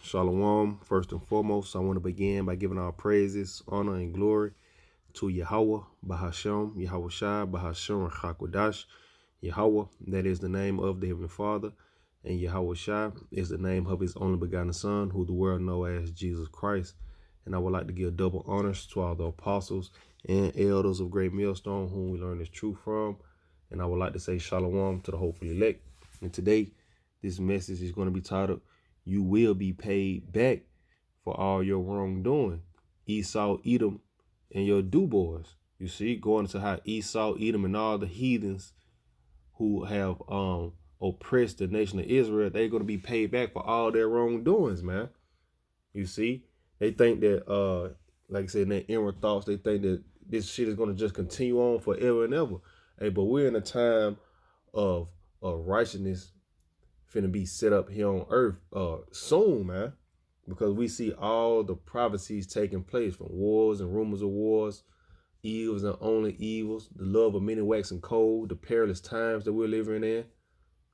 Shalom. First and foremost, I want to begin by giving our praises, honor, and glory to Yahweh, Bahashem, Yahweh Shai, Bahashem, Chakwadash. Yahweh, that is the name of the Heavenly Father, and Yahweh Shai is the name of his only begotten Son, who the world know as Jesus Christ. And I would like to give double honors to all the apostles and elders of Great Millstone, whom we learn this truth from. And I would like to say shalom to the hopefully elect. And today, this message is going to be titled, "You will be paid back for all your wrongdoing." Esau, Edom, and your do-boys. You see, going into how Esau, Edom, and all the heathens who have oppressed the nation of Israel, they're going to be paid back for all their wrongdoings, man. You see, they think that, like I said, in their inward thoughts, they think that this shit is going to just continue on forever and ever. Hey, but we're in a time of righteousness finna be set up here on earth soon, man, because we see all the prophecies taking place from wars and rumors of wars, evils and only evils, the love of many waxing cold, the perilous times that we're living in.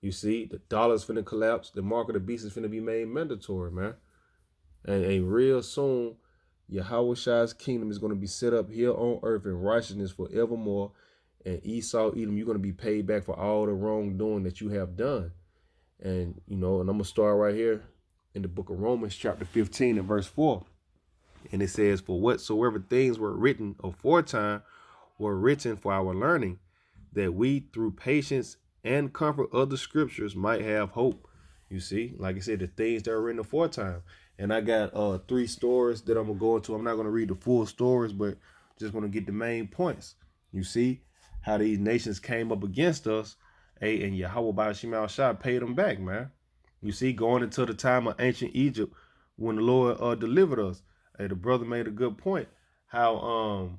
You see, the dollar's finna collapse, the mark of the beast is finna be made mandatory, man. And real soon, Yahweh Shai's kingdom is going to be set up here on earth in righteousness forevermore. And Esau, Edom, you're going to be paid back for all the wrongdoing that you have done. And, you know, and I'm going to start right here in the book of Romans, chapter 15 and verse 4. And it says, "For whatsoever things were written aforetime were written for our learning, that we through patience and comfort of the scriptures might have hope." You see, like I said, the things that are written aforetime. And I got 3 stories that I'm going to go into. I'm not going to read the full stories, but just going to get the main points. You see how these nations came up against us. Hey, and Yahweh Ba'ashim Shai paid them back, man. You see, going into the time of ancient Egypt when the Lord delivered us. Hey, the brother made a good point. How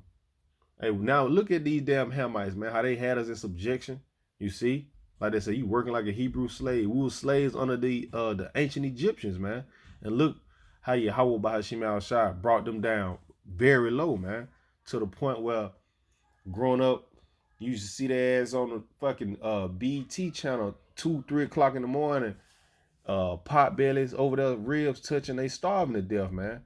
hey, now look at these damn Hamites, man. How they had us in subjection. You see, like they say, you working like a Hebrew slave. We were slaves under the ancient Egyptians, man. And look how Yahweh Ba'ashim Shai brought them down very low, man, to the point where growing up, you used to see their ass on the fucking BT channel 2, 3 o'clock in the morning. Pot bellies over there, ribs touching, they starving to death, man.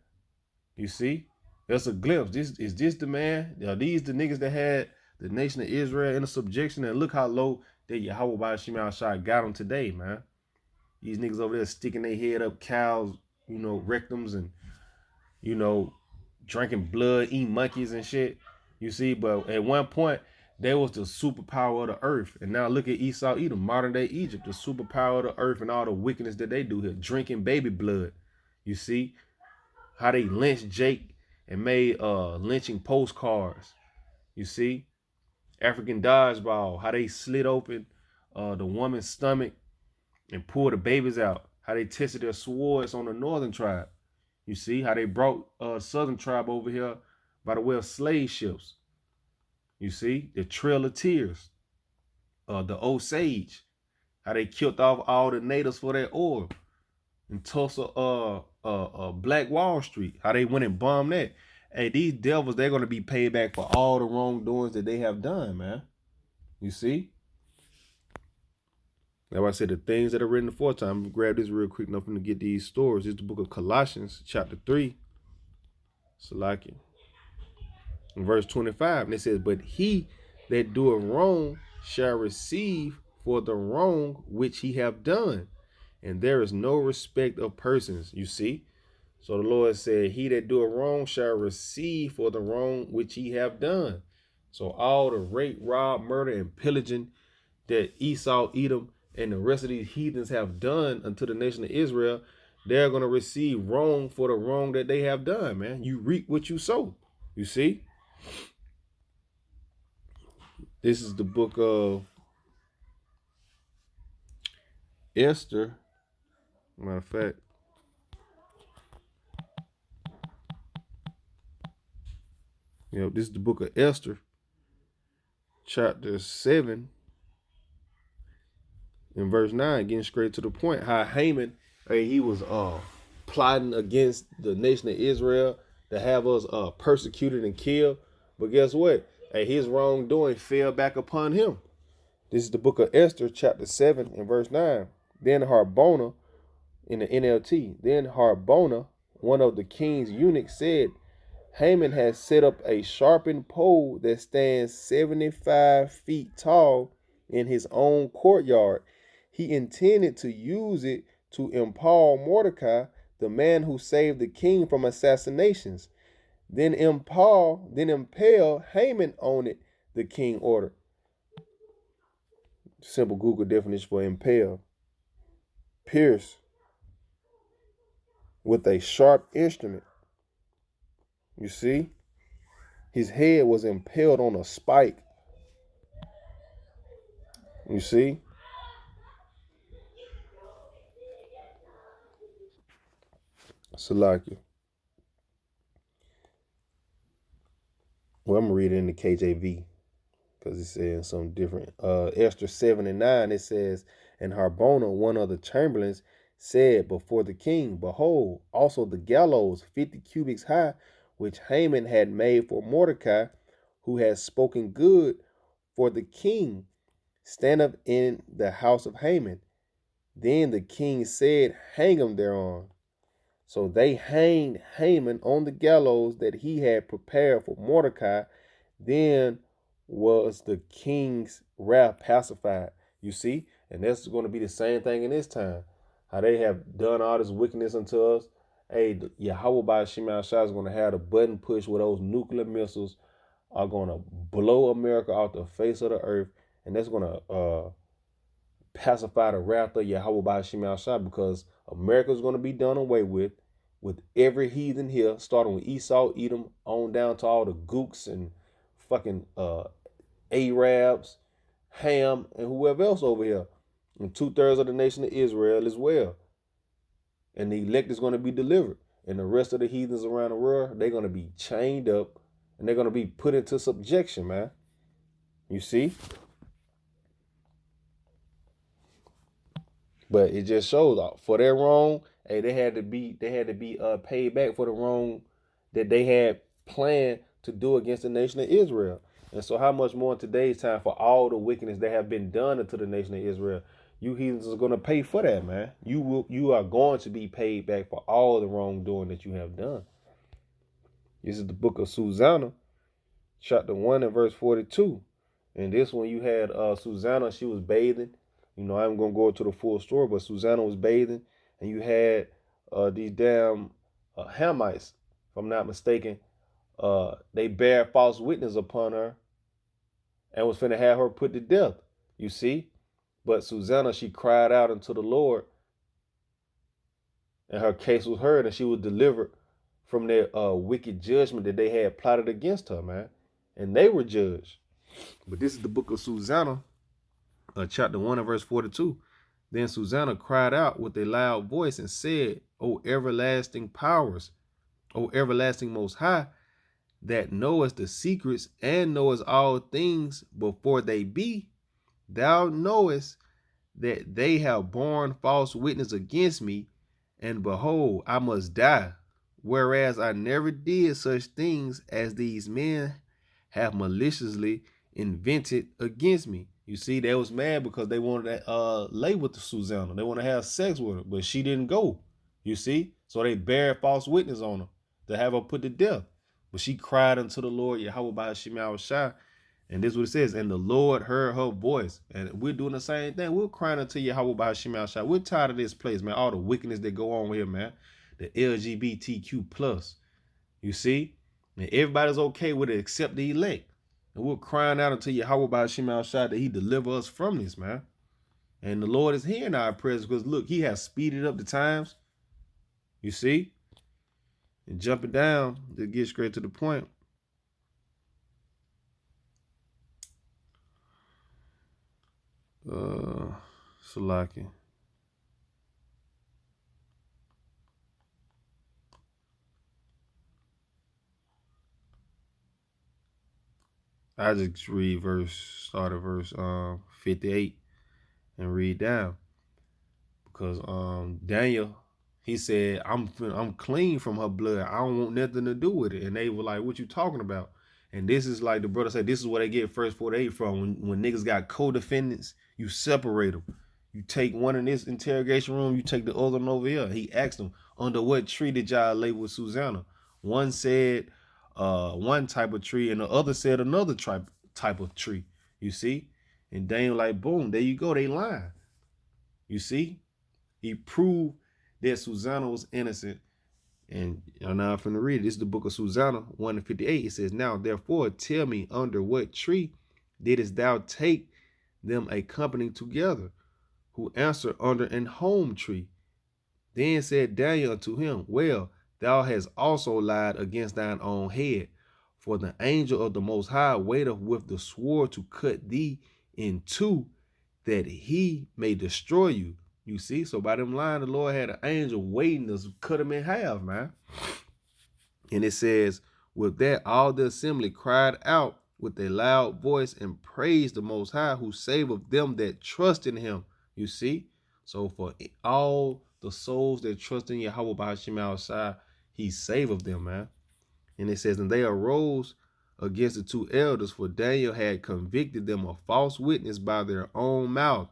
You see? That's a glimpse. Is this the man? Are these the niggas that had the nation of Israel in a subjection? And look how low that Yahweh Ba'ashim Shai got them today, man. These niggas over there sticking their head up cows, you know, rectums and, you know, drinking blood, eating monkeys and shit. You see? But at one point, they was the superpower of the earth. And now look at Esau, Edom, modern day Egypt, the superpower of the earth and all the wickedness that they do here, drinking baby blood. You see how they lynched Jake and made lynching postcards. You see, African dodgeball, how they slit open the woman's stomach and pulled the babies out. How they tested their swords on the northern tribe. You see how they brought southern tribe over here by the way of slave ships. You see, the Trail of Tears, the Osage, how they killed off all the natives for their oil. In Tulsa, Black Wall Street, how they went and bombed that. Hey, these devils, they're going to be paid back for all the wrongdoings that they have done, man. You see? Now I said the things that are written aforetime. I'm going to grab this real quick enough to get these stories. It's the book of Colossians, chapter 3. Salakia. In verse 25, and it says, "But he that doeth wrong shall receive for the wrong which he have done, and there is no respect of persons." You see? So the Lord said, he that doeth wrong shall receive for the wrong which he have done. So all the rape, rob, murder, and pillaging that Esau, Edom, and the rest of these heathens have done unto the nation of Israel, they're going to receive wrong for the wrong that they have done, man. You reap what you sow. You see? This is the book of Esther. Matter of fact, this is the book of Esther, chapter 7, in verse 9, getting straight to the point. How Haman, he was plotting against the nation of Israel to have us persecuted and killed. But guess what? Hey, his wrongdoing fell back upon him. This is the book of Esther, chapter 7, and verse 9. Then Harbona, in the NLT. Then Harbona, one of the king's eunuchs, said, Haman has set up a sharpened pole that stands 75 feet tall in his own courtyard. He intended to use it to impale Mordecai, the man who saved the king from assassinations. Then impale Haman on it, the king ordered. Simple Google definition for impale. Pierce with a sharp instrument. You see? His head was impaled on a spike. You see? Salakia. Well, I'm going to read it in the KJV because it's saying something different. Esther 7 and 9, it says, And Harbona, one of the chamberlains, said before the king, Behold, also the gallows 50 cubits high, which Haman had made for Mordecai, who has spoken good for the king, stand up in the house of Haman. Then the king said, Hang him thereon. So they hanged Haman on the gallows that he had prepared for Mordecai. Then was the king's wrath pacified. You see? And that's going to be the same thing in this time. How they have done all this wickedness unto us. Hey, Yahweh by Shema Shah is going to have the button push where those nuclear missiles are going to blow America off the face of the earth. And that's going to pacify the wrath of Yahweh by Shema Shah, because America is going to be done away with every heathen here, starting with Esau, Edom, on down to all the gooks and fucking Arabs, Ham, and whoever else over here. And 2/3 of the nation of Israel as well. And the elect is going to be delivered. And the rest of the heathens around the world, they're going to be chained up and they're going to be put into subjection, man. You see? But it just shows for their wrong, hey, they had to be paid back for the wrong that they had planned to do against the nation of Israel. And so how much more in today's time for all the wickedness that have been done to the nation of Israel? You heathens are going to pay for that, man. You are going to be paid back for all the wrongdoing that you have done. This is the book of Susanna, chapter 1 and verse 42. And this one you had Susanna, she was bathing. You know, I'm going to go to the full story, but Susanna was bathing, and you had these damn Hamites, if I'm not mistaken. They bear false witness upon her and was finna have her put to death, you see? But Susanna, she cried out unto the Lord, and her case was heard, and she was delivered from their wicked judgment that they had plotted against her, man. And they were judged. But this is the book of Susanna, chapter 1 and verse 42. Then Susanna cried out with a loud voice and said, O everlasting powers, O everlasting most high, that knowest the secrets and knowest all things before they be, thou knowest that they have borne false witness against me, and behold, I must die, whereas I never did such things as these men have maliciously invented against me. You see, they was mad because they wanted to lay with the Susanna. They want to have sex with her, but she didn't go. You see? So they bear false witness on her to have her put to death. But she cried unto the Lord, Yahweh by Shema Shah. And this is what it says. And the Lord heard her voice. And we're doing the same thing. We're crying unto Yahweh by Shema Shah. We're tired of this place, man. All the wickedness that go on here, man. The LGBTQ plus. You see? And everybody's okay with it except the elect. And we're crying out unto Yahweh by Shema Shah that he deliver us from this, man. And the Lord is hearing our prayers because, look, he has speeded up the times. You see? And jumping down to get straight to the point. Salaki. I just read start at verse 58 and read down. Because Daniel, he said, I'm clean from her blood. I don't want nothing to do with it. And they were like, what you talking about? And this is like the brother said, this is where they get first 48 from. When niggas got co-defendants, you separate them. You take one in this interrogation room, you take the other one over here. He asked them, under what tree did y'all lay with Susanna? One said one type of tree, and the other said another type of tree. You see? And Daniel like, boom, there you go. They lying. You see? He proved that Susanna was innocent. And now I'm finna read it. This is the book of Susanna 1:58. It says, now therefore tell me, under what tree didst thou take them a company together? Who answered, under an home tree. Then said Daniel unto him, well, thou hast also lied against thine own head, for the angel of the Most High waiteth with the sword to cut thee in two, that he may destroy you. You see, so by them lying, the Lord had an angel waiting to cut him in half, man. And it says, with that, all the assembly cried out with a loud voice and praised the Most High, who saveth them that trust in him. You see? So for all the souls that trust in Yahweh B'Hashem outside, he saveth them, man. And it says, and they arose against the two elders, for Daniel had convicted them of false witness by their own mouth.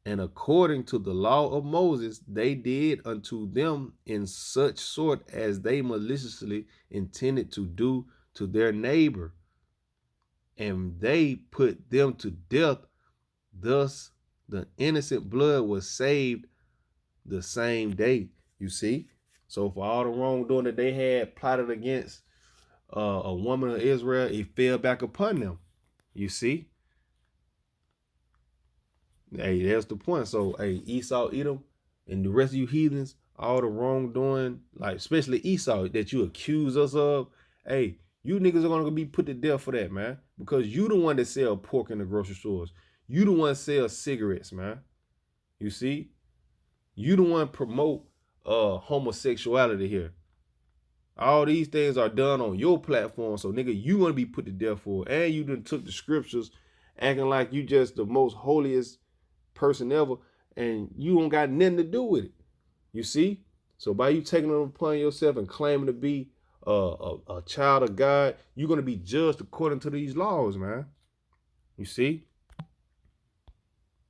And according to the law of Moses, they did unto them in such sort as they maliciously intended to do to their neighbor. And they put them to death. Thus, the innocent blood was saved the same day. You see? So for all the wrongdoing that they had plotted against a woman of Israel, it fell back upon them. You see? Hey, that's the point. So, hey, Esau, Edom, and the rest of you heathens, all the wrongdoing, like especially Esau that you accuse us of, hey, you niggas are gonna be put to death for that, man. Because you the one that sell pork in the grocery stores. You the one sell cigarettes, man. You see? You the one promote homosexuality here. All these things are done on your platform. So, nigga, you gonna be put to death for it. And you done took the scriptures acting like you just the most holiest person ever, and you don't got nothing to do with it. You see? So by you taking it upon yourself and claiming to be a child of God, you're going to be judged according to these laws, man. You see?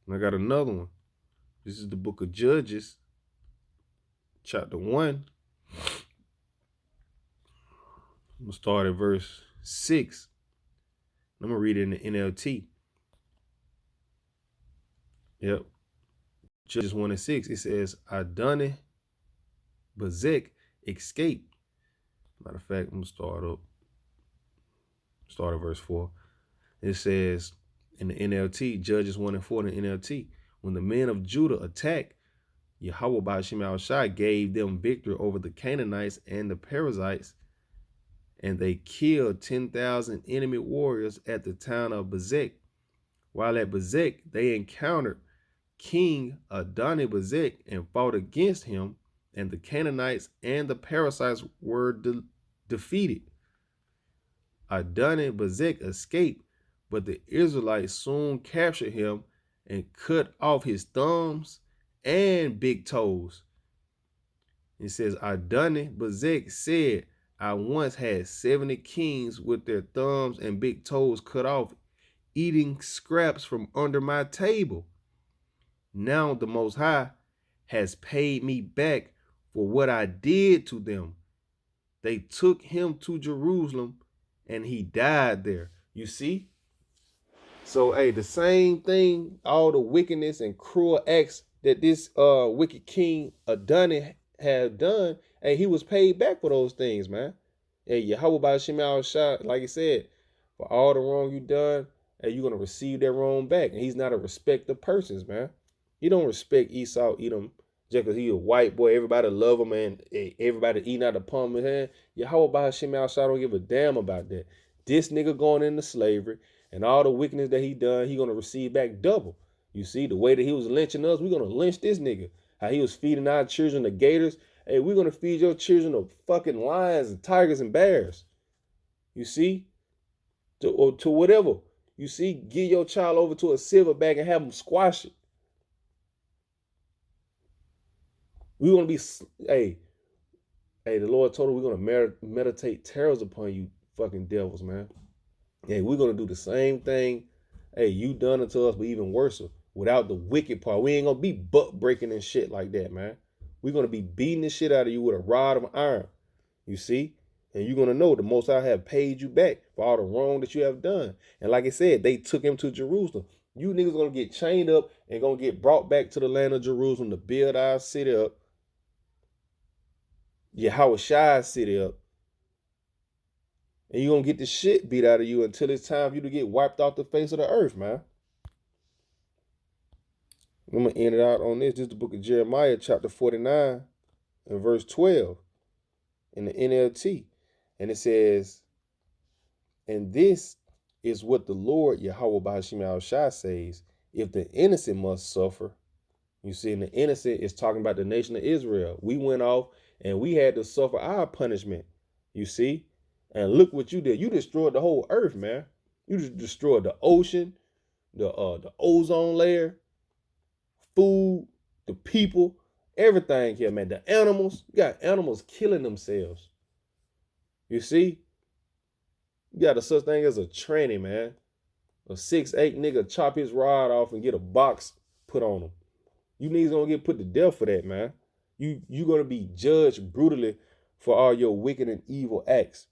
And I got another one. This is the book of Judges, chapter 1. I'm going to start at verse 6. I'm going to read it in the NLT. Yep. Judges 1:6. It says, Adonai Bezek escaped. Matter of fact, I'm going to start at verse 4. It says in the NLT, Judges 1:4 in the NLT, when the men of Judah attacked, Yahweh B'Hashem Al-Shai gave them victory over the Canaanites and the Perizzites, and they killed 10,000 enemy warriors at the town of Bezek. While at Bezek, they encountered King Adonai Bezek and fought against him, and the Canaanites and the Perizzites were defeated. Adonai Bezek escaped, but the Israelites soon captured him and cut off his thumbs and big toes. It says, Adonai Bezek said, I once had 70 kings with their thumbs and big toes cut off, eating scraps from under my table. Now the Most High has paid me back for what I did to them. They took him to Jerusalem and he died there. You see? So, hey, the same thing, all the wickedness and cruel acts that this wicked king Adonai had done, and he was paid back for those things, man. Hey, Yahweh B'Hashem Al-Shai, like I said, for all the wrong you done, hey, you're going to receive that wrong back. And he's not a respecter of persons, man. He don't respect Esau, Edom, just because he a white boy. Everybody love him, and everybody eating out the palm of his hand. Yahweh B'Hashem Al-Shai don't give a damn about that. This nigga going into slavery, and all the wickedness that he done, he going to receive back double. You see, the way that he was lynching us, we're going to lynch this nigga. How he was feeding our children the gators. Hey, we're going to feed your children the fucking lions and tigers and bears. You see? To whatever. You see, give your child over to a silverback and have them squash it. We're going to be, hey, the Lord told us we're going to meditate terrors upon you fucking devils, man. Hey, we're going to do the same thing, hey, you done it to us, but even worse. without the wicked part. We ain't gonna be butt breaking and shit like that, man. We're gonna be beating the shit out of you with a rod of iron. You see? And you're gonna know the Most High have paid you back for all the wrong that you have done. And like I said, they took him to Jerusalem. You niggas gonna get chained up and gonna get brought back to the land of Jerusalem to build our city up. Yahweh city up. And you're gonna get the shit beat out of you until it's time for you to get wiped off the face of the earth, man. I'm gonna end it out on this. This is the book of Jeremiah, chapter 49, and verse 12 in the NLT. And it says, and this is what the Lord Yahweh Bahashim Al-Shai says, if the innocent must suffer. You see, and the innocent is talking about the nation of Israel. We went off and we had to suffer our punishment. You see? And look what you did. You destroyed the whole earth, man. You just destroyed the ocean, the ozone layer, food, the people, everything here, man. The animals. You got animals killing themselves. You see? You got a such thing as a tranny, man. A 6'8" nigga chop his rod off and get a box put on him. You niggas gonna get put to death for that, man. You gonna be judged brutally for all your wicked and evil acts.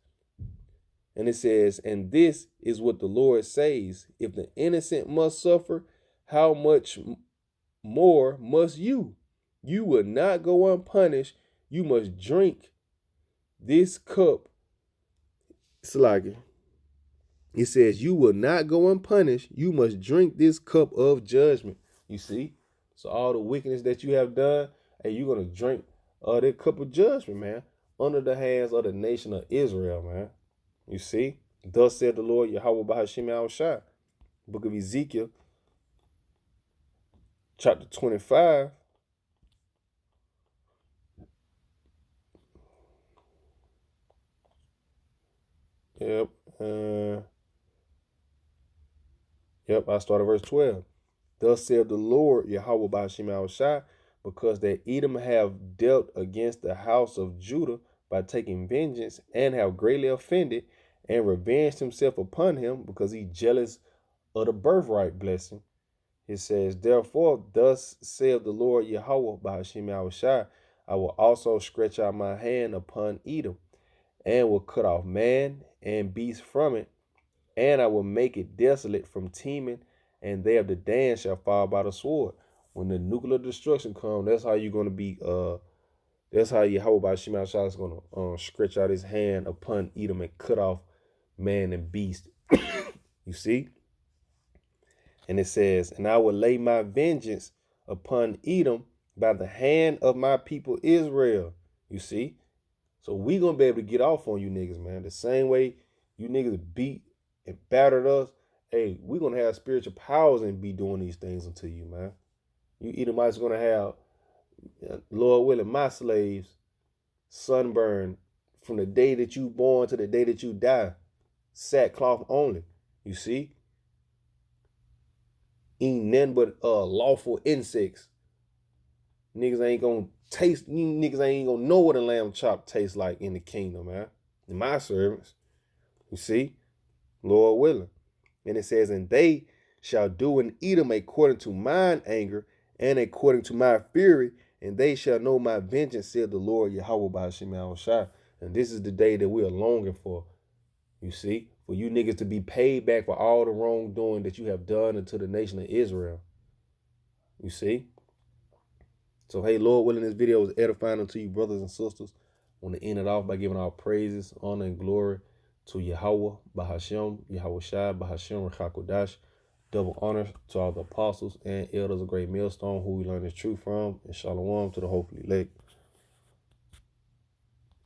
And it says, and this is what the Lord says, if the innocent must suffer, how much more must you? You will not go unpunished. You must drink this cup. It's like it says, you will not go unpunished. You must drink this cup of judgment. You see? So all the wickedness that you have done, and you're going to drink that cup of judgment, man, under the hands of the nation of Israel, man. You see? Thus said the Lord Yahweh Bahashim Al-Shai. Book of Ezekiel, chapter 25. Yep. I started verse 12. Thus said the Lord Yahweh Bahashim Al-Shai, because that Edom have dealt against the house of Judah by taking vengeance, and have greatly offended, and revenged himself upon him, because he jealous of the birthright blessing. It says, therefore, thus saith the Lord Yahweh Bahashim Al-Shai, I will also stretch out my hand upon Edom, and will cut off man and beast from it, and I will make it desolate from Teman, and they of the Dan shall fall by the sword. When the nuclear destruction comes, that's how you're going to be, that's how Yahweh Bahashim Al-Shai is going to stretch out his hand upon Edom and cut off man and beast. You see? And it says, and I will lay my vengeance upon Edom by the hand of my people Israel. You see? So we going to be able to get off on you niggas, man. The same way you niggas beat and battered us, hey, we're going to have spiritual powers and be doing these things unto you, man. You Edomites going to have, Lord willing, my slaves sunburn from the day that you born to the day that you die. Sackcloth only. You see? Eating nothing but lawful insects. Niggas ain't gonna taste, you niggas ain't gonna know what a lamb chop tastes like in the kingdom, man. In my servants. You see? Lord willing. And it says, and they shall do in Edom according to mine anger and according to my fury, and they shall know my vengeance, said the Lord Yahweh Bahashim Al-Shai. And this is the day that we are longing for. You see? For you niggas to be paid back for all the wrongdoing that you have done unto the nation of Israel. You see? So, hey, Lord willing, this video is edifying unto you, brothers and sisters. I want to end it off by giving our praises, honor, and glory to Yahweh, Bahashim, Yahweh Shai, Bahashim, Rechakodash. Double honor to all the apostles and elders of Great Millstone who we learn this truth from. And shalom to the hopefully elect.